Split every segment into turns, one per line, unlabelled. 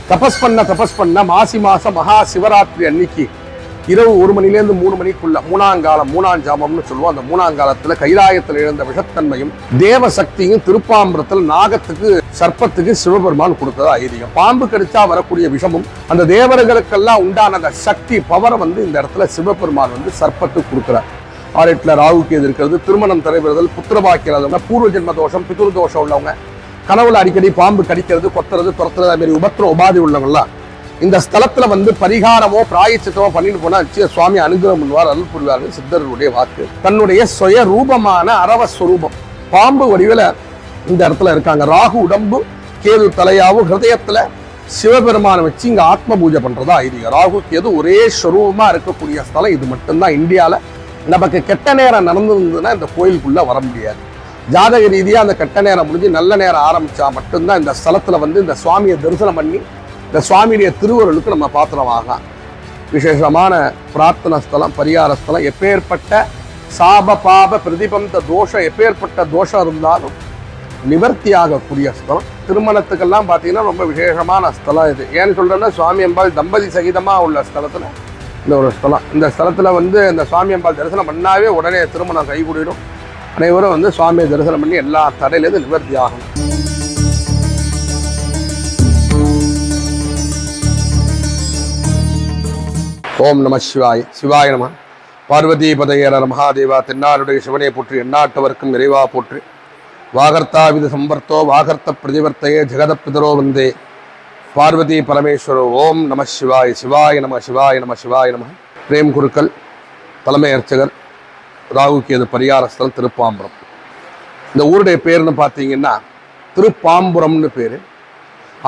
தபஸ் பண்ண மாசி மாசம் மகா சிவராத்திரி அன்னைக்கு இரவு 1 மணிலேருந்து 3 மணிக்குள்ள மூணாம் ஜாமம்னு சொல்லுவோம். அந்த மூணாங்காலத்துல கைலாயத்தில் இழந்த விஷத்தன்மையும் தேவ சக்தியும் திருப்பாம்பரத்தில் நாகத்துக்கு சர்ப்பத்துக்கு சிவபெருமான் கொடுத்தது ஐதீகம். பாம்பு கடிச்சா வரக்கூடிய விஷமும் அந்த தேவர்களுக்கெல்லாம் உண்டான அந்த சக்தி பவரை இந்த இடத்துல சிவபெருமான் சர்ப்பத்துக்கு கொடுக்குறார். 6 ராகுக்கு எது இருக்கிறது, திருமணம் தடைபெறுதல், புத்திரபாக்கியது, பூர்வ ஜென்ம தோஷம், பிதுர் தோஷம் உள்ளவங்க, கனவுல அடிக்கடி பாம்பு கடிக்கிறது, கொத்துறது, துரத்துறது, அது மாதிரி உபத்திரம் உபாதி உள்ளவங்கலாம் இந்த ஸ்தலத்துல பரிகாரமோ பிராயச்சித்தமோ பண்ணிட்டு போனா சுவாமி அனுகிரகம் பண்ணுவார், அருள் புரிவார்கள் சித்தர்களுடைய வாக்கு. தன்னுடைய சுய ரூபமான அரவஸ்வரூபம் பாம்பு வடிவில் இந்த இடத்துல இருக்காங்க. ராகு உடம்பு, கேது தலையாவும், ஹிருதயத்துல சிவபெருமானை வச்சு இங்க ஆத்ம பூஜை பண்றதா ஐதீகம். ராகு கேது ஒரே ஸ்வரூபமா இருக்கக்கூடிய ஸ்தலம் இது மட்டும்தான் இந்தியால. நமக்கு கெட்ட நேரம் நடந்திருந்ததுன்னா இந்த கோயிலுக்குள்ள வர முடியாது. ஜாதக ரீதியா அந்த கெட்ட நேரம் முடிஞ்சு நல்ல நேரம் ஆரம்பிச்சா மட்டும்தான் இந்த ஸ்தலத்துல இந்த சுவாமியை தரிசனம் பண்ணி இந்த சுவாமியுடைய திருவருளுக்கு நம்ம பாத்திரமாகலாம். விசேஷமான பிரார்த்தனை ஸ்தலம், பரிகார ஸ்தலம். எப்பேற்பட்ட சாப பாப பிரதிபந்த தோஷம், எப்பேற்பட்ட தோஷம் இருந்தாலும் நிவர்த்தி ஆகக்கூடிய ஸ்தலம். திருமணத்துக்கெல்லாம் பார்த்தீங்கன்னா ரொம்ப விசேஷமான ஸ்தலம் இது. ஏன்னு சொல்றேன்னா சுவாமி அம்பாள் தம்பதி சகிதமா உள்ள ஸ்தலத்துல இந்த ஒரு ஸ்தலம். இந்த ஸ்தலத்துல இந்த சுவாமி அம்பாள் தரிசனம் பண்ணாவே உடனே திருமணம் கைகூடிடும். அனைவரும் சுவாமியை தரிசனம் பண்ணி எல்லா தடையிலேருந்து நிவர்த்தி ஆகணும். ஓம் நம சிவாய். சிவாய நம. பார்வதி பதையர் மகாதேவா. தென்னாருடைய சிவனை போற்றி, எண்ணாட்டவர்க்கும் இறைவா போற்றி. வாகர்த்தாவித சம்பர்த்தோ வாகர்த்த பிரதிவர்த்தையே ஜெகத பிதரோ வந்தே பார்வதி பரமேஸ்வரோ. ஓம் நம சிவாய். சிவாய நம. சிவாய நம. சிவாய நம. பிரேம் குருக்கள் தலைமை அர்ச்சகர், ராகு கேது பரிகாரஸ்தலம், திருப்பாம்புரம். இந்த ஊருடைய பேருன்னு பார்த்தீங்கன்னா திருப்பாம்புரம்னு பேர்.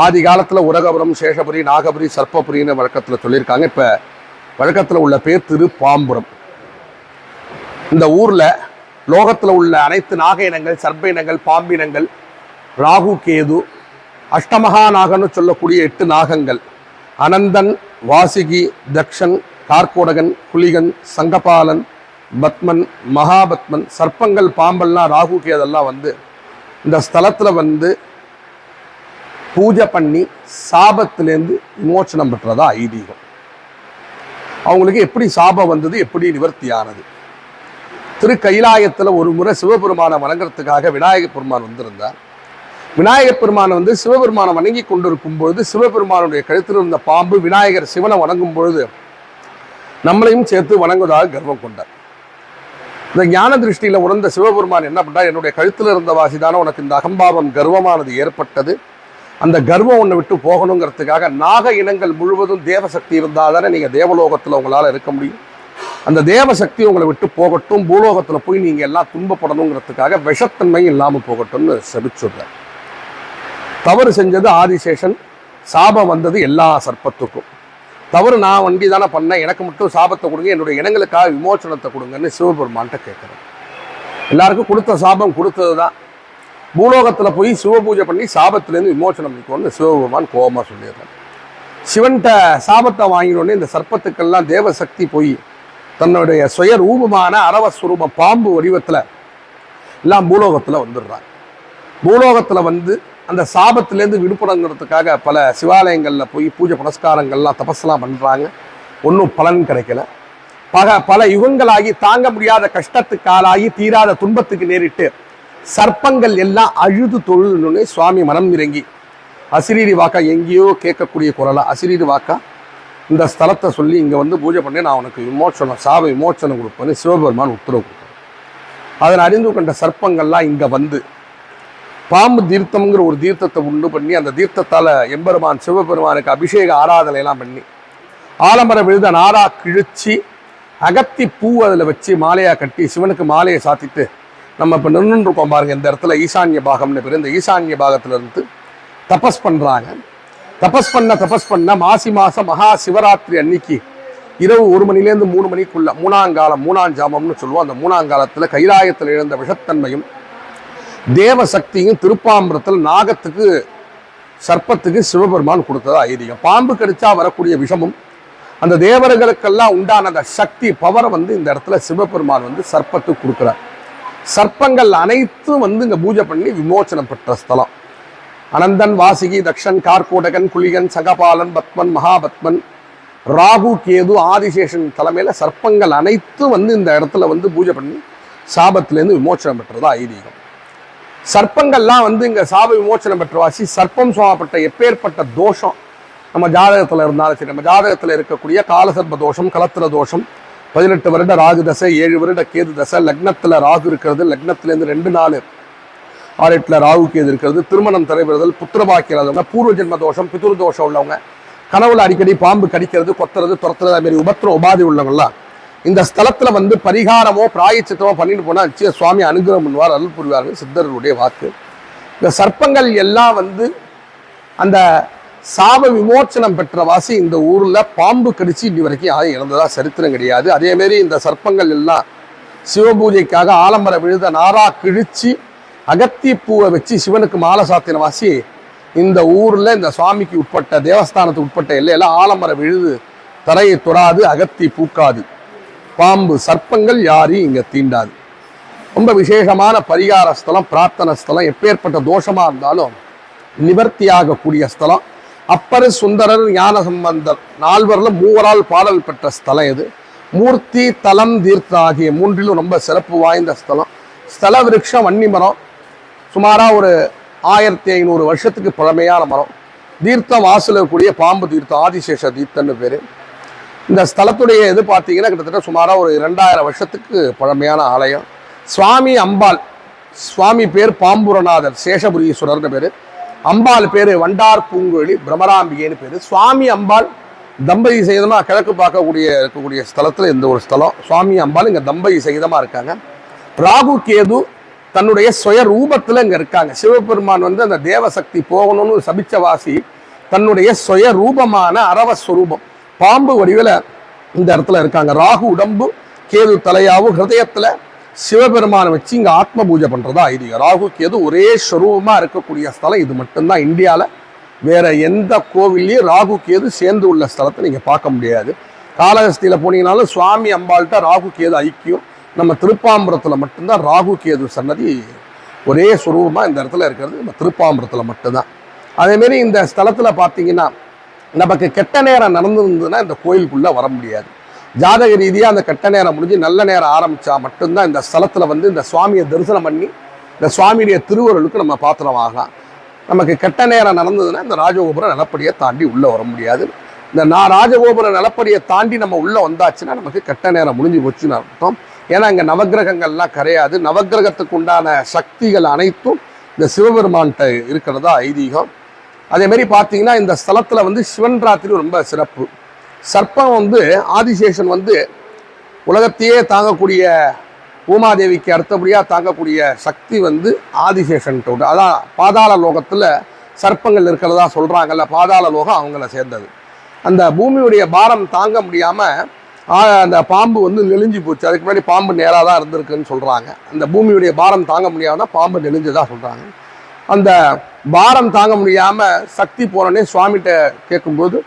ஆதி காலத்தில் உரகபுரம், சேஷபுரி, நாகபுரி, சர்ப்பபுரின்னு வழக்கத்தில் சொல்லியிருக்காங்க. இப்போ வழக்கத்தில் உள்ள பேர் திருப்பாம்புரம். இந்த ஊரில் லோகத்தில் உள்ள அனைத்து நாக இனங்கள், சர்ப்ப இனங்கள், பாம்பினங்கள், ராகு கேது, அஷ்டமகா நாகன்னு சொல்லக்கூடிய 8 நாகங்கள், அனந்தன், வாசிகி, தக்ஷன், கார்கோடகன், குலிகன், சங்கபாலன், பத்மன், மகாபத்மன், சர்ப்பங்கள், பாம்பெல்லாம், ராகு கேதெல்லாம் இந்த ஸ்தலத்தில் பூஜை பண்ணி சாபத்திலேருந்து விமோச்சனம் பெற்றதா ஐதீகம். அவங்களுக்கு எப்படி சாபம் வந்தது, எப்படி நிவர்த்தி ஆனது? திருக்கைலாயத்தில் ஒரு முறை சிவபெருமானை வணங்குறதுக்காக விநாயகப் பெருமான் வந்திருந்தார். விநாயகப் பெருமானை சிவபெருமானை வணங்கி கொண்டிருக்கும் பொழுது சிவபெருமானுடைய கழுத்தில் இருந்த பாம்பு விநாயகர் சிவனை வணங்கும் பொழுது நம்மளையும் சேர்த்து வணங்குவதாக கர்வம் கொண்டார். இந்த ஞான திருஷ்டியில் உணர்ந்த சிவபெருமான் என்ன பண்ணார், என்னுடைய கழுத்தில் இருந்த வாசிதான உனக்கு இந்த அகம்பாவம் கர்வமானது ஏற்பட்டது, அந்த கர்வம் ஒன்றை விட்டு போகணுங்கிறதுக்காக நாக இனங்கள் முழுவதும் தேவசக்தி இருந்தால் தானே நீங்கள் தேவலோகத்தில் உங்களால் இருக்க முடியும். அந்த தேவசக்தி உங்களை விட்டு போகட்டும், பூலோகத்தில் போய் நீங்கள் எல்லாம் துன்பப்படணுங்கிறதுக்காக விஷத்தன்மை இல்லாமல் போகட்டும்னு செபிச்சுடுறார். தவறு செஞ்சது ஆதிசேஷன், சாபம் வந்தது எல்லா சர்ப்பத்துக்கும். தவறு நான் தானே பண்ணேன், எனக்கு மட்டும் சாபத்தை கொடுங்க, என்னுடைய இனங்களுக்காக விமோச்சனத்தை கொடுங்கன்னு சிவபெருமான்கிட்ட கேட்குறேன். எல்லாருக்கும் கொடுத்த சாபம் கொடுத்தது தான். பூலோகத்தில் போய் சிவபூஜை பண்ணி சாபத்திலேருந்து விமோச்சனம் பண்ணிக்கோன்னு சிவபெருமான் கோபமாக சொல்லிடுறார். சிவன்கிட்ட சாபத்தை வாங்கினோடனே இந்த சர்ப்பத்துக்கெல்லாம் தேவசக்தி போய் தன்னுடைய சுய ரூபமான அரவஸ்வரூபம் பாம்பு வடிவத்தில் எல்லாம் பூலோகத்தில் வந்துடுறாங்க. பூலோகத்தில் அந்த சாபத்திலேருந்து விடுபடுங்கிறதுக்காக பல சிவாலயங்களில் போய் பூஜை புனஸ்காரங்கள்லாம் தபஸ்லாம் பண்ணுறாங்க. ஒன்றும் பலன் கிடைக்கல. பல யுகங்களாகி தாங்க முடியாத கஷ்டத்துக்கு ஆளாகி தீராத துன்பத்துக்கு நேரிட்டு சர்ப்பங்கள் எல்லாம் அழுது தொழுதுன்னு சுவாமி மனம் இறங்கி அசிரீரி வாக்கா, எங்கேயோ கேட்கக்கூடிய குரலா அசிரீரி வாக்கா இந்த ஸ்தலத்தை சொல்லி இங்கே பூஜை பண்ணி நான் உனக்கு விமோச்சனம், சாப விமோச்சனம் கொடுப்பேன்னு சிவபெருமான் உத்தரவு கொடுத்தார். அதனை அறிந்து கொண்ட சர்ப்பங்கள்லாம் இங்கே பாம்பு தீர்த்தம்ங்கிற ஒரு தீர்த்தத்தை உண்டு பண்ணி அந்த தீர்த்தத்தால் எம்பெருமான் சிவபெருமானுக்கு அபிஷேக ஆராதனையெல்லாம் பண்ணி ஆலமர விழுத நாரா கிழிச்சு அகத்தி பூ அதில் வச்சு மாலையாக கட்டி சிவனுக்கு மாலையை சாத்திட்டு நம்ம இப்போ நின்றுருக்கோம் பாருங்க. இந்த இடத்துல ஈசான்ய பாகம்னு பேர். இந்த ஈசான்ய பாகத்திலிருந்து தபஸ் பண்ணுறாங்க. தபஸ் பண்ண மாசி மாதம் மகா சிவராத்திரி அன்னைக்கு இரவு 1 மணிலேருந்து 3 மணிக்குள்ள மூணாம் ஜாமம்னு சொல்லுவோம். அந்த மூணாங்காலத்தில் கைலாயத்தில் இழந்த விஷத்தன்மையும் தேவ சக்தியும் திருப்பாம்பரத்தில் நாகத்துக்கு சர்ப்பத்துக்கு சிவபெருமான் கொடுத்ததா ஐதீகம். பாம்பு கடிச்சா வரக்கூடிய விஷமும் அந்த தேவர்களுக்கெல்லாம் உண்டான அந்த சக்தி பவரை இந்த இடத்துல சிவபெருமான் சர்ப்பத்துக்கு கொடுக்குறார். சர்ப்பங்கள் அனைத்தும் இங்கே பூஜை பண்ணி விமோச்சனம் பெற்ற ஸ்தலம். அனந்தன், வாசிகி, தக்ஷன், கார்கோடகன், குளிகன், சகபாலன், பத்மன், மகாபத்மன், ராகு, கேது, ஆதிசேஷன் தலைமையில சர்ப்பங்கள் அனைத்தும் வந்து இந்த இடத்துல வந்து பூஜை பண்ணி சாபத்திலேருந்து விமோச்சனம் பெற்றதா ஐதீகம். சர்ப்பங்கள்லாம் வந்து இங்க சாப விமோச்சனம் பெற்றவாசி சர்ப்பம் சுவாமப்பட்ட எப்பேற்பட்ட தோஷம் நம்ம ஜாதகத்துல இருந்தாலும் சரி, நம்ம ஜாதகத்துல இருக்கக்கூடிய காலசர்ப்ப தோஷம், கலத்திர தோஷம், 18 வருட ராகு தசை, 7 வருட கேது தசை, லக்னத்துல ராகு இருக்கிறது, லக்னத்திலேருந்து 2 4 6 8 ராகு கேது இருக்கிறது, திருமணம் தடைபெறுதல், புத்திரபாக்கியது, பூர்வ ஜென்ம தோஷம், பிதுர் தோஷம் உள்ளவங்க, கனவுல அடிக்கடி பாம்பு கடிக்கிறது, கொத்துறது, துரத்துறது, அது மாதிரி உபத்திர உபாதி உள்ளவங்கலாம் இந்த ஸ்தலத்துல வந்து பரிகாரமோ பிராயச்சித்தமோ பண்ணிட்டு போனா நிச்சயம் சுவாமி அனுகிரகம் பண்ணுவார், அருள் புரிவார்கள் சித்தர்களுடைய வாக்கு. இந்த சர்ப்பங்கள் எல்லாம் வந்து அந்த சாப விமோச்சனம் பெற்ற வாசி இந்த ஊர்ல பாம்பு கடிச்சு இன்னி வரைக்கும் யாரும் இறந்ததா சரித்திரம் கிடையாது. அதே மாதிரி இந்த சர்ப்பங்கள் எல்லாம் சிவபூஜைக்காக ஆலமர விழுத நாரா கிழிச்சு அகத்தி பூவை வச்சு சிவனுக்கு மாலை சாத்தின வாசி இந்த ஊர்ல இந்த சுவாமிக்கு உட்பட்ட தேவஸ்தானத்துக்கு உட்பட்ட எல்லையெல்லாம் ஆலமர விழுது தரையை தொடாது, அகத்தி பூக்காது, பாம்பு சர்ப்பங்கள் யாரையும் இங்க தீண்டாது. ரொம்ப விசேஷமான பரிகார ஸ்தலம், பிரார்த்தனை ஸ்தலம். எப்பேற்பட்ட தோஷமா இருந்தாலும் நிவர்த்தியாகக்கூடிய ஸ்தலம். அப்பர், சுந்தரர், ஞான சம்பந்தர் 4 மூவரால் பாடல் பெற்ற ஸ்தலம் இது. மூர்த்தி, தலம், தீர்த்தம் ஆகிய 3லும் ரொம்ப சிறப்பு வாய்ந்த ஸ்தலம். ஸ்தல விருட்சம் வன்னி மரம், சுமாரா ஒரு 1500 வருஷத்துக்கு பழமையான மரம். தீர்த்தம் வாசல் இருக்கக்கூடிய பாம்பு தீர்த்தம், ஆதிசேஷ தீர்த்தம்னு பேரு. இந்த ஸ்தலத்துடைய இது பார்த்தீங்கன்னா கிட்டத்தட்ட சுமாராக ஒரு 2000 வருஷத்துக்கு பழமையான ஆலயம். சுவாமி அம்பாள், சுவாமி பேர் பாம்புரநாதர், சேஷபுரீஸ்வரர்னு பேர். அம்பாள் பேர் வண்டார் பூங்குழலி, பிரமராம்பிகைன்னு பேர். சுவாமி அம்பாள் தம்பதி சகிதமாக கிழக்கு இருக்கக்கூடிய ஸ்தலத்தில் இந்த ஒரு ஸ்தலம். சுவாமி அம்பாள் இங்கே தம்பதி சகிதமாக இருக்காங்க. ராகு கேது தன்னுடைய சுய ரூபத்தில் இங்கே இருக்காங்க. சிவபெருமான் வந்து அந்த தேவசக்தி போகணும்னு சபிச்சவாசி தன்னுடைய சுய ரூபமான அரவஸ்வரூபம் பாம்பு வடிவில் இந்த இடத்துல இருக்காங்க. ராகு உடம்பு, கேது தலையாவும், ஹிருதயத்துல சிவபெருமானை வச்சு இங்க ஆத்ம பூஜை பண்றதா ஐதீகம். ராகு கேது ஒரே ஸ்வரூபமா இருக்கக்கூடிய ஸ்தலம் இது மட்டும்தான். இந்தியாவில் வேற எந்த கோவில்லையும் ராகு கேது சேர்ந்து உள்ள ஸ்தலத்தை நீங்க பார்க்க முடியாது. காளஹஸ்தியில போனீங்கன்னாலும் சுவாமி அம்பாள்கிட்ட ராகு கேது ஐக்கியம். நம்ம திருப்பாம்பரத்துல மட்டும்தான் ராகு கேது சன்னதி ஒரே ஸ்வரூபமா இந்த இடத்துல இருக்கிறது நம்ம திருப்பாம்பரத்துல மட்டும்தான். அதேமாரி இந்த ஸ்தலத்துல பார்த்தீங்கன்னா நமக்கு கெட்ட நேரம் நடந்திருந்ததுன்னா இந்த கோயிலுக்குள்ள வர முடியாது. ஜாதக ரீதியாக அந்த கெட்ட நேரம் முடிஞ்சு நல்ல நேரம் ஆரம்பிச்சா மட்டும்தான் இந்த ஸ்தலத்துல வந்து இந்த சுவாமியை தரிசனம் பண்ணி இந்த சுவாமியுடைய திருவருளுக்கு நம்ம பாத்திரம் ஆகலாம். நமக்கு கெட்ட நேரம் நடந்ததுன்னா இந்த ராஜகோபுரம் நிலப்படியை தாண்டி உள்ள வர முடியாது. இந்த ராஜகோபுர நிலப்படியை தாண்டி நம்ம உள்ள வந்தாச்சுன்னா நமக்கு கெட்ட நேரம் முடிஞ்சு போச்சுன்னு அர்த்தம். ஏன்னா இங்க நவகிரகங்கள்லாம் கிடையாது. நவகிரகத்துக்கு உண்டான சக்திகள் அனைத்தும் இந்த சிவபெருமான்கிட்ட இருக்கிறதா ஐதீகம். அதே மாதிரி பார்த்தீங்கன்னா இந்த ஸ்தலத்துல வந்து சிவன் ராத்திரி ரொம்ப சிறப்பு. சர்ப்பம் வந்து ஆதிசேஷன் வந்து உலகத்தையே தாங்கக்கூடிய பூமாதேவிக்கு அடுத்தபடியாக தாங்கக்கூடிய சக்தி வந்து ஆதிசேஷன். அதான் பாதாள லோகத்தில் சர்ப்பங்கள் இருக்கிறதா சொல்கிறாங்கல்ல, பாதாள லோகம் அவங்கள சேர்ந்தது. அந்த பூமியுடைய பாரம் தாங்க முடியாமல் அந்த பாம்பு வந்து நெளிஞ்சு போச்சு. அதுக்கு முன்னாடி பாம்பு நேராக தான் இருந்திருக்குன்னு சொல்கிறாங்க. அந்த பூமியுடைய பாரம் தாங்க முடியாமல் பாம்பு நெளிஞ்சதாக சொல்கிறாங்க. அந்த பாரம் தாங்க முடியாமல் சக்தி போனோடனே சுவாமிகிட்ட கேட்கும்போது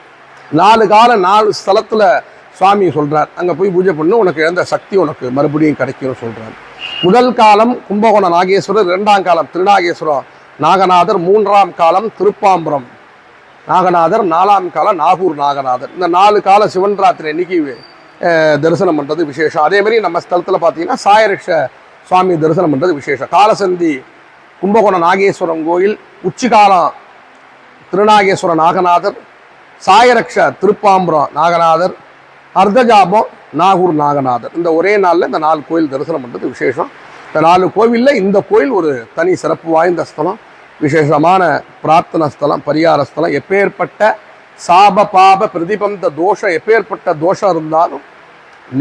4 கால 4 ஸ்தலத்தில் சுவாமி சொல்கிறார், அங்கே போய் பூஜை பண்ணு, உனக்கு இழந்த சக்தி உனக்கு மறுபடியும் கிடைக்கும்னு சொல்கிறார். முதல் காலம் கும்பகோணம் நாகேஸ்வரர், 2ஆம் காலம் திருநாகேஸ்வரம் நாகநாதர், 3ஆம் காலம் திருப்பாம்புரம் நாகநாதர், 4ஆம் காலம் நாகூர் நாகநாதர். இந்த 4 கால சிவன் ராத்திரி அன்னைக்கு தரிசனம் பண்ணுறது விசேஷம். அதேமாதிரி நம்ம ஸ்தலத்தில் பார்த்தீங்கன்னா சாயரட்ச சுவாமி தரிசனம் பண்ணுறது விசேஷம். காலசந்தி கும்பகோணம் நாகேஸ்வரம் கோயில், உச்சிகாலம் திருநாகேஸ்வர நாகநாதர், சாயரக்ஷ திருப்பாம்புரம் நாகநாதர், அர்த்தஜாபம் நாகூர் நாகநாதர். இந்த ஒரே நாளில் இந்த 4 கோயில் தரிசனம் பண்ணுறது விசேஷம். இந்த 4 கோவிலில் இந்த கோயில் ஒரு தனி சிறப்பு வாய்ந்த ஸ்தலம், விசேஷமான பிரார்த்தனை ஸ்தலம், பரிகார ஸ்தலம். எப்பேற்பட்ட சாப பாப பிரதிபந்த தோஷம், எப்பேற்பட்ட தோஷம் இருந்தாலும்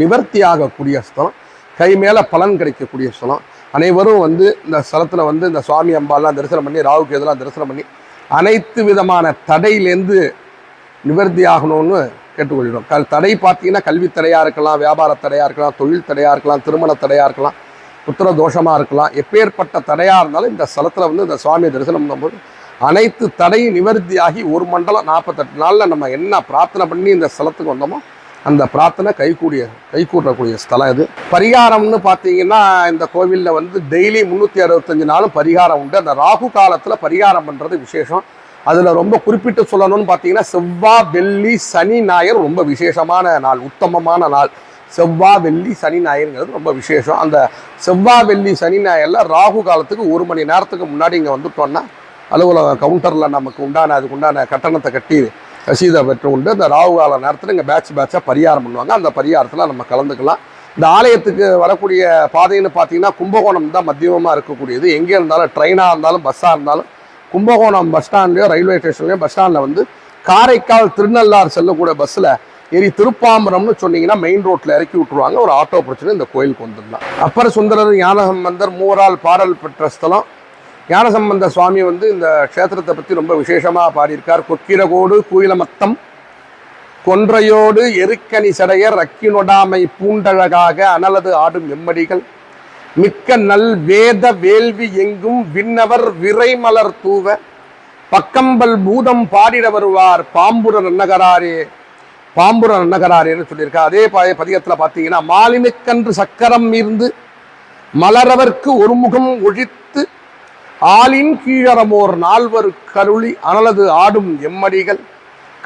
நிவர்த்தி ஆகக்கூடிய ஸ்தலம், கை மேலே பலன் கிடைக்கக்கூடிய ஸ்தலம். அனைவரும் வந்து இந்த ஸ்தலத்தில் வந்து இந்த சுவாமி அம்பாலாம் தரிசனம் பண்ணி, ராகுக்கு இதெல்லாம் தரிசனம் பண்ணி அனைத்து விதமான தடையிலேருந்து நிவர்த்தி ஆகணும்னு கேட்டுக்கொள்கிறோம். தடை பார்த்தீங்கன்னா கல்வி தடையாக இருக்கலாம், வியாபார தடையாக இருக்கலாம், தொழில் தடையாக இருக்கலாம், திருமண தடையாக இருக்கலாம், புத்திர தோஷமாக இருக்கலாம். எப்பேற்பட்ட தடையாக இருந்தாலும் இந்த ஸ்தலத்தில் வந்து இந்த சுவாமியை தரிசனம் பண்ணும்போது அனைத்து தடையும் நிவர்த்தியாகி 1 மண்டலம் 48 நாளில் நம்ம என்ன பிரார்த்தனை பண்ணி இந்த ஸ்தலத்துக்கு வந்தோமோ அந்த பிரார்த்தனை கைகூடக்கூடிய ஸ்தலம் இது. பரிகாரம்னு பார்த்தீங்கன்னா இந்த கோவிலில் வந்து டெய்லி 365 நாளும் பரிகாரம் உண்டு. அந்த ராகு காலத்தில் பரிகாரம் பண்ணுறது விசேஷம். அதில் ரொம்ப குறிப்பிட்டு சொல்லணும்னு பார்த்தீங்கன்னா செவ்வாய், வெள்ளி, சனி, ஞாயிறு ரொம்ப விசேஷமான நாள், உத்தமமான நாள். செவ்வாய், வெள்ளி, சனி, ஞாயிறுங்கிறது ரொம்ப விசேஷம். அந்த செவ்வாய், வெள்ளி, சனி, ஞாயிறில் ராகு காலத்துக்கு 1 மணி நேரத்துக்கு முன்னாடி இங்கே வந்துட்டோன்னா அலுவலக கவுண்டரில் நமக்கு அதுக்கு உண்டான கட்டணத்தை கட்டி ரசீதை பெற்று உண்டு. அந்த ராகு கால நேரத்தில் இங்கே பேட்சாக பரிகாரம் பண்ணுவாங்க. அந்த பரிகாரத்தில் நம்ம கலந்துக்கலாம். இந்த ஆலயத்துக்கு வரக்கூடிய பாதைன்னு பார்த்தீங்கன்னா கும்பகோணம் தான் மத்தியமாக இருக்கக்கூடியது. எங்கே இருந்தாலும் ட்ரெயினாக இருந்தாலும் பஸ்ஸாக இருந்தாலும் கும்பகோணம் பஸ் ஸ்டாண்ட்லேயோ ரயில்வே ஸ்டேஷன்லேயோ பஸ் ஸ்டாண்டில் வந்து காரைக்கால் திருநள்ளாறு செல்லக்கூடிய பஸ்ஸில் ஏறி திருப்பாம்பரம்னு சொன்னீங்கன்னா மெயின் ரோட்டில் இறக்கி விட்டுருவாங்க. ஒரு ஆட்டோ பிரச்சனை இந்த கோயிலுக்கு வந்துடலாம். அப்பர் சுந்தரர், ஞானசம்பந்தர் மூவரால் பாடல் பெற்ற ஸ்தலம். ஞானசம்பந்த சுவாமி வந்து இந்த க்ஷேத்திரத்தை பற்றி ரொம்ப விசேஷமாக பாடியிருக்கார். கொக்கிரகோடு குயிலமத்தம் கொன்றையோடு எருக்கணி சடையர் ரக்கினொடாமை பூண்டழகாக அனலது ஆடும் எம்மடிகள் மிக்க நல் வேத வேள்வி எங்கும் விண்ணவர் விரைமலர் தூவ பக்கம்பல் பூதம் பாடிட வருவார் பாம்புர நன்னகராரேன்னு சொல்லியிருக்கா. அதே பதிகத்தில் பார்த்தீங்கன்னா மாலினுக்கன்று சக்கரம் மீர்ந்து மலரவர்க்கு ஒரு முகம் ஒழித்து ஆளின் கீழறமோர் 4 கருளி அனலது ஆடும் எம்மடிகள்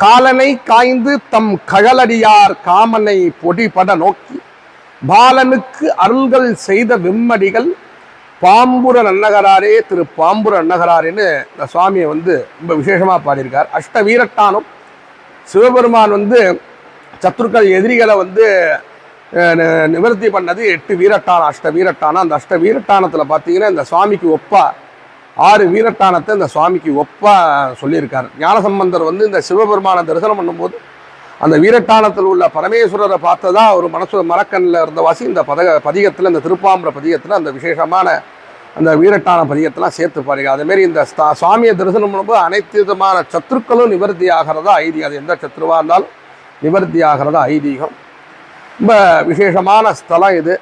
காலனை காய்ந்து தம் கழலடியார் காமனை பொடிபட நோக்கி பாலனுக்கு அருள்கள் செய்த வெம்மடிகள் பாம்புர நன்னகராரே. திரு பாம்புர நன்னகராரேன்னு இந்த சுவாமியை வந்து ரொம்ப விசேஷமாக பாடியிருக்கார். அஷ்ட வீரட்டானம் சிவபெருமான் வந்து சத்துருக்கள் எதிரிகளை வந்து நிவர்த்தி பண்ணது 8 வீரட்டானம், அஷ்ட வீரட்டானம். அந்த அஷ்ட வீரட்டானத்தில் பார்த்தீங்கன்னா இந்த சுவாமிக்கு ஒப்பா 6 வீரட்டானத்தை இந்த சுவாமிக்கு ஒப்பா சொல்லியிருக்கார். ஞானசம்பந்தர் வந்து இந்த சிவபெருமானை தரிசனம் பண்ணும்போது அந்த வீரட்டானத்தில் உள்ள பரமேஸ்வரரை பார்த்ததா ஒரு மரக்கண்ணில் இருந்த வாசி இந்த பதிகத்தில், இந்த திருப்பாம்புர பதிகத்தில் அந்த விசேஷமான அந்த வீரட்டான பதிகத்தெல்லாம் சேர்த்து பாருங்க. அதேமாரி இந்த சுவாமியை தரிசனம் பண்ணும்போது அனைத்து விதமான சத்துருக்களும் நிவர்த்தி ஆகிறதா ஐதீகம். அது எந்த சத்ருவாக இருந்தாலும் நிவர்த்தி ஆகிறதா ஐதீகம். ரொம்ப விசேஷமான ஸ்தலம் இது.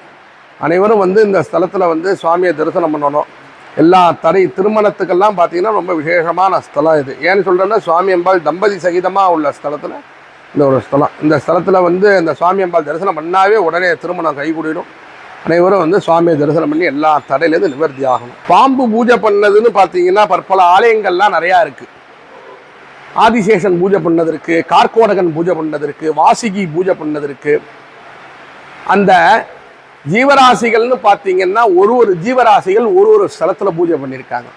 அனைவரும் வந்து இந்த ஸ்தலத்தில் வந்து சுவாமியை தரிசனம் பண்ணணும். எல்லா திருமணத்துக்கெல்லாம் பார்த்தீங்கன்னா ரொம்ப விசேஷமான ஸ்தலம் இது. ஏன்னு சொல்கிறேன்னா சுவாமி அம்பாள் தம்பதி சகிதமாக உள்ள ஸ்தலத்தில் இந்த ஒரு ஸ்தலம். இந்த ஸ்தலத்தில் வந்து இந்த சுவாமி அம்பாள் தரிசனம் பண்ணாவே உடனே திருமணம் கைகூடிடும். அனைவரும் வந்து சுவாமியை தரிசனம் பண்ணி எல்லா தடையிலேருந்து நிவர்த்தி ஆகணும். பாம்பு பூஜை பண்ணதுன்னு பார்த்தீங்கன்னா பற்பல ஆலயங்கள்லாம் நிறையா இருக்குது. ஆதிசேஷன் பூஜை பண்ணது இருக்குது, கார்கோடகன் பூஜை பண்ணது இருக்குது, வாசுகி பூஜை பண்ணது இருக்குது. அந்த ஜீவராசிகள்னு பார்த்தீங்கன்னா ஒரு ஜீவராசிகள் ஒரு ஸ்தலத்தில் பூஜை பண்ணியிருக்காங்க.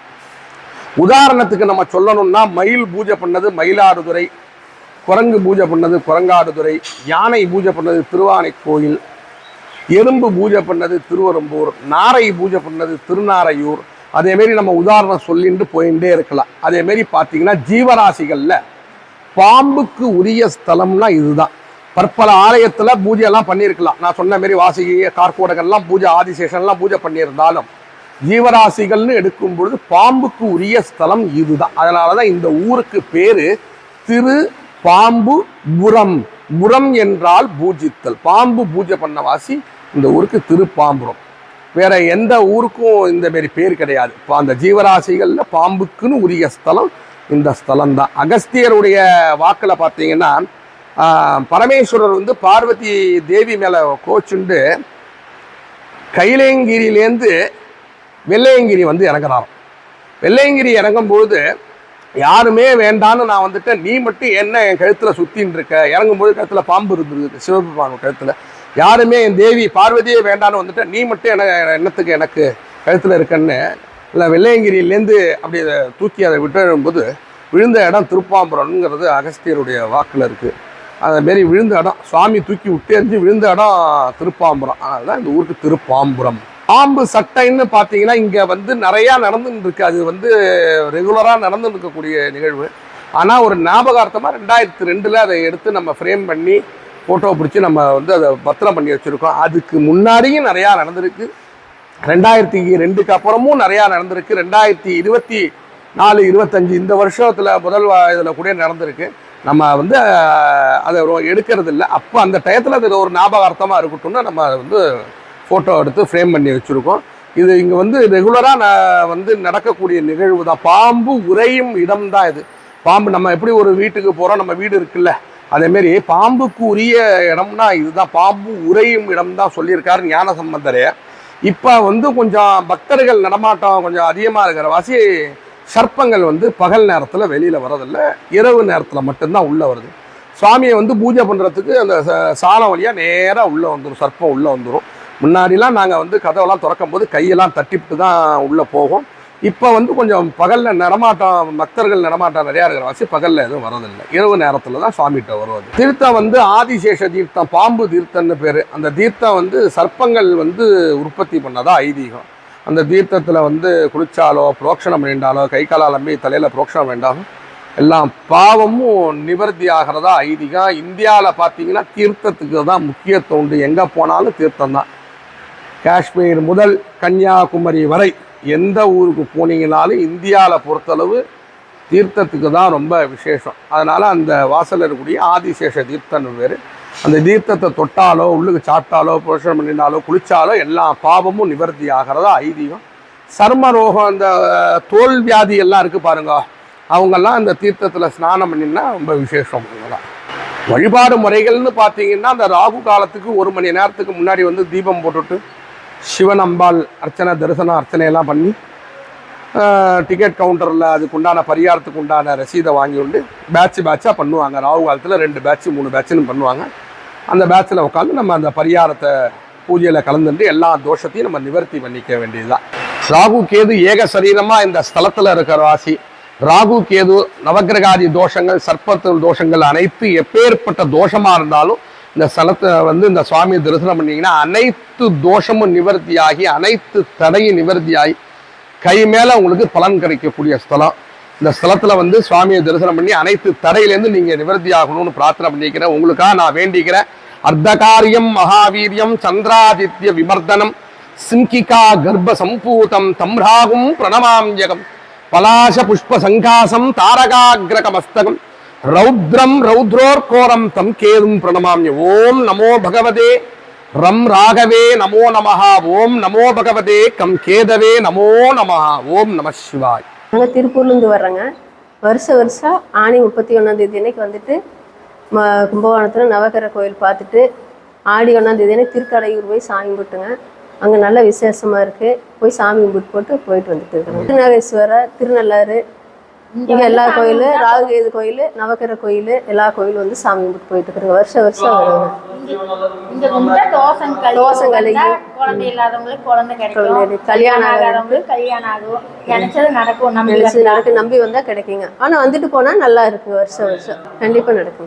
உதாரணத்துக்கு நம்ம சொல்லணும்னா மயில் பூஜை பண்ணது மயிலாடுதுறை, குரங்கு பூஜை பண்ணது குரங்காடுதுறை, யானை பூஜை பண்ணது திருவானைக்கோயில், எறும்பு பூஜை பண்ணது திருவரம்பூர், நாரை பூஜை பண்ணது திருநாரையூர். அதேமாரி நம்ம உதாரணம் சொல்லிட்டு போயிட்டே இருக்கலாம். அதேமாரி பார்த்தீங்கன்னா ஜீவராசிகளில் பாம்புக்கு உரிய ஸ்தலம்னா இதுதான். பற்பல ஆலயத்தில் பூஜையெல்லாம் பண்ணியிருக்கலாம். நான் சொன்ன மாரி வாசுகி, கார்கோடகன்லாம் பூஜை, ஆதிசேஷன்லாம் பூஜை பண்ணியிருந்தாலும் ஜீவராசிகள்னு எடுக்கும் பொழுது பாம்புக்கு உரிய ஸ்தலம் இதுதான். அதனால தான் இந்த ஊருக்கு பேர் திரு பாம்பு புரம். புரம் என்றால் பூஜித்தல். பாம்பு பூஜை பண்ண வாசி இந்த ஊருக்கு திருப்பாம்புரம். வேற எந்த ஊருக்கும் இந்த மாரி பேர் கிடையாது. இப்போ அந்த ஜீவராசிகளில் பாம்புக்குன்னு உரிய ஸ்தலம் இந்த ஸ்தலம் தான். அகஸ்தியருடைய வாக்கில் பார்த்தீங்கன்னா பரமேஸ்வரர் வந்து பார்வதி தேவி மேலே கோச்சுண்டு கைலேங்கிரியிலேருந்து வெள்ளையங்கிரி வந்து இறங்குறாராம். வெள்ளையங்கிரி இறங்கும்பொழுது யாருமே வேண்டான்னு நான் வந்துட்டேன், நீ மட்டும் என்ன என் கழுத்தில் சுற்றின்னு இருக்க. இறங்கும்போது கழுத்தில் பாம்பு இருந்துருக்கு, சிவபெருமான் கழுத்தில். யாருமே என் தேவி பார்வதியே வேண்டான்னு வந்துட்டேன், நீ மட்டும் என்னத்துக்கு எனக்கு கழுத்தில் இருக்கன்னு இல்லை வெள்ளையங்கிரியிலேருந்து அப்படி அதை தூக்கி அதை விட்டும்போது விழுந்த இடம் திருப்பாம்புரம்ங்கிறது அகஸ்தியருடைய வாக்கில் இருக்குது. அதுமாரி விழுந்த இடம் சுவாமி தூக்கி விட்டேறிஞ்சு விழுந்த இடம் திருப்பாம்புரம். அதனால தான் இந்த ஊருக்கு திருப்பாம்புரம். பாம்பு சட்டைன்னு பார்த்தீங்கன்னா இங்கே வந்து நிறையா நடந்துன்னு இருக்குது. அது வந்து ரெகுலராக நடந்துன்னு இருக்கக்கூடிய நிகழ்வு. ஆனால் ஒரு ஞாபகார்த்தமாக 2002 அதை எடுத்து நம்ம ஃப்ரேம் பண்ணி ஃபோட்டோ பிடிச்சி நம்ம வந்து அதை பத்திரம் பண்ணி வச்சுருக்கோம். அதுக்கு முன்னாடியும் நிறையா நடந்திருக்கு. 2002க்கு அப்புறமும் நிறையா நடந்திருக்கு. 2024, 25 இந்த வருஷத்தில் முதல் இதில் கூட நடந்திருக்கு. நம்ம வந்து அதை எடுக்கிறது இல்லை. அப்போ அந்த டயத்தில் அது ஒரு ஞாபகார்த்தமாக இருக்கட்டும்னா நம்ம அதை வந்து ஃபோட்டோ எடுத்து ஃப்ரேம் பண்ணி வச்சுருக்கோம். இது இங்கே வந்து ரெகுலராக வந்து நடக்கக்கூடிய நிகழ்வு தான். பாம்பு உறையும் இடம் தான் இது. பாம்பு நம்ம எப்படி ஒரு வீட்டுக்கு போகிறோம், நம்ம வீடு இருக்குல்ல, அதேமாரி பாம்புக்கு உரிய இடம்னா இதுதான், பாம்பு உறையும் இடம் தான் சொல்லியிருக்காரு ஞான சம்பந்தரே. இப்போ வந்து கொஞ்சம் பக்தர்கள் நடமாட்டம் கொஞ்சம் அதிகமாக இருக்கிற வாசி சர்ப்பங்கள் வந்து பகல் நேரத்தில் வெளியில் வரதில்லை, இரவு நேரத்தில் மட்டும்தான் உள்ளே வருது. சுவாமியை வந்து பூஜை பண்ணுறதுக்கு அந்த சாலம் வழியாக நேராக உள்ளே வந்துடும், சர்ப்பம் உள்ளே வந்துடும். முன்னாடிலாம் நாங்கள் வந்து கதவெல்லாம் திறக்கும் போது கையெல்லாம் தட்டிவிட்டு தான் உள்ளே போகும். இப்போ வந்து கொஞ்சம் பகலில் நடமாட்டம், பக்தர்கள் நடமாட்டம் நிறையா இருக்கிற வாசி பகலில் எதுவும் வரதில்லை, இரவு நேரத்தில் தான் சுவாமிகிட்ட வருவது. தீர்த்தம் வந்து ஆதிசேஷ தீர்த்தம், பாம்பு தீர்த்தம்னு பேர். அந்த தீர்த்தம் வந்து சர்ப்பங்கள் வந்து உற்பத்தி பண்ணதான் ஐதீகம். அந்த தீர்த்தத்தில் வந்து குளிச்சாலோ புரோக்ஷணம் வேண்டாலோ கை காலால் அம்பி தலையில் புரோக்ஷணம் வேண்டாலும் எல்லாம் பாவமும் நிவர்த்தி ஆகிறதா ஐதீகம். இந்தியாவில் பார்த்தீங்கன்னா தீர்த்தத்துக்கு தான் முக்கியத்துவம் உண்டு, எங்கே போனாலும் தீர்த்தம் தான். காஷ்மீர் முதல் கன்னியாகுமரி வரை எந்த ஊருக்கு போனீங்கனாலும் இந்தியாவில் பொறுத்தளவு தீர்த்தத்துக்கு தான் ரொம்ப விசேஷம். அதனால் அந்த வாசலில் இருக்கக்கூடிய ஆதிசேஷ தீர்த்தம்னு பேர். அந்த தீர்த்தத்தை தொட்டாலோ உள்ளுக்கு சாப்பிட்டாலோ புரோஷனம் பண்ணினாலோ குளித்தாலோ எல்லா பாவமும் நிவர்த்தி ஆகிறதா ஐதீகம். சர்ம ரோகம், அந்த தோல் வியாதி எல்லாம் இருக்குது பாருங்க, அவங்கெல்லாம் அந்த தீர்த்தத்தில் ஸ்நானம் பண்ணினா ரொம்ப விசேஷம். தான் வழிபாடு முறைகள்னு பார்த்தீங்கன்னா, அந்த ராகு காலத்துக்கு 1 மணி நேரத்துக்கு முன்னாடி வந்து தீபம் போட்டுட்டு சிவன் அம்பாள் அர்ச்சனை தரிசனம் அர்ச்சனையெல்லாம் பண்ணி டிக்கெட் கவுண்டரில் அதுக்கு உண்டான பரிகாரத்துக்கு உண்டான ரசீதை வாங்கி கொண்டு பேட்சாக பண்ணுவாங்க. ராகு காலத்தில் 2 பேட்ச் 3 பேட்சுன்னு பண்ணுவாங்க. அந்த பேட்சில் உட்காந்து நம்ம அந்த பரிகாரத்தை பூஜையில் கலந்துட்டு எல்லா தோஷத்தையும் நம்ம நிவர்த்தி பண்ணிக்க வேண்டியதுதான். ராகு கேது ஏக சரீரமாக இந்த ஸ்தலத்தில் இருக்கிற வாசி. ராகு கேது நவகிரகாதி தோஷங்கள், சர்ப்பத்து தோஷங்கள் அனைத்து எப்பேற்பட்ட தோஷமாக இருந்தாலும் இந்த ஸ்தலத்தை வந்து இந்த சுவாமியை தரிசனம் பண்ணிங்கன்னா அனைத்து தோஷமும் நிவர்த்தியாகி அனைத்து தடையும் நிவர்த்தியாகி கை மேலே உங்களுக்கு பலன் கிடைக்கக்கூடிய ஸ்தலம். இந்த ஸ்தலத்தில் வந்து சுவாமியை தரிசனம் பண்ணி அனைத்து தடையிலேருந்து நீங்கள் நிவர்த்தி ஆகணும்னு பிரார்த்தனை பண்ணிக்கிறேன். உங்களுக்காக நான் வேண்டிக்கிறேன். அர்த்தகாரியம் மகாவீரியம் சந்திராதித்ய விமர்தனம் சிங்கிகா கர்ப்ப சம்பூதம் தம்ராகும் பிரணமாம்யகம் பலாச புஷ்ப சங்காசம் தாரகாகிரகமஸ்தகம் ரௌத்ரம் ரௌத்ரோர்கோரம் தம் கேதும் பிரணமாம்ய. ஓம் நமோ பகவதே ரம் ராகவே நமோ நமஹ. ஓம் நமோ பகவதே கம் கேதவே நமோ நமஹ. ஓம் நம சிவாய்.
நாங்கள் திருப்பூர்லேருந்து வர்றோங்க. வருஷம் ஆனி 31ஆம் தேதி அன்னைக்கு வந்துட்டு கும்பகோணத்தில் நவகிரக கோயில் பார்த்துட்டு ஆடி 1ஆம் தேதி அன்னைக்கு திருக்கடையூர் போய் சாமி கும்பிட்டுங்க. அங்கே நல்ல விசேஷமாக இருக்குது. போய் சாமி கும்பிட்டு போயிட்டு வந்துட்டு இருக்கோங்க. திருநாகேஸ்வரர், திருநள்ளாறு, இங்கே எல்லா கோயில், ராகுகேது கோயில், நவகிரக கோயில், எல்லா கோயிலும் வந்து சாமி கும்பிட்டு போயிட்டு இருக்கிறோங்க. வருஷம் வருவாங்க.
குழந்தை இல்லாதவங்களுக்கு குழந்தை கிடைக்கும்,
கல்யாணம் ஆகாதவங்களுக்கு
கல்யாணம் ஆகும், நினைச்சது நடக்கும்,
நம்பி வந்தா கிடைக்குங்க. ஆனா வந்துட்டு போனா நல்லா இருக்கு. வருஷம் கண்டிப்பா நடக்கும்.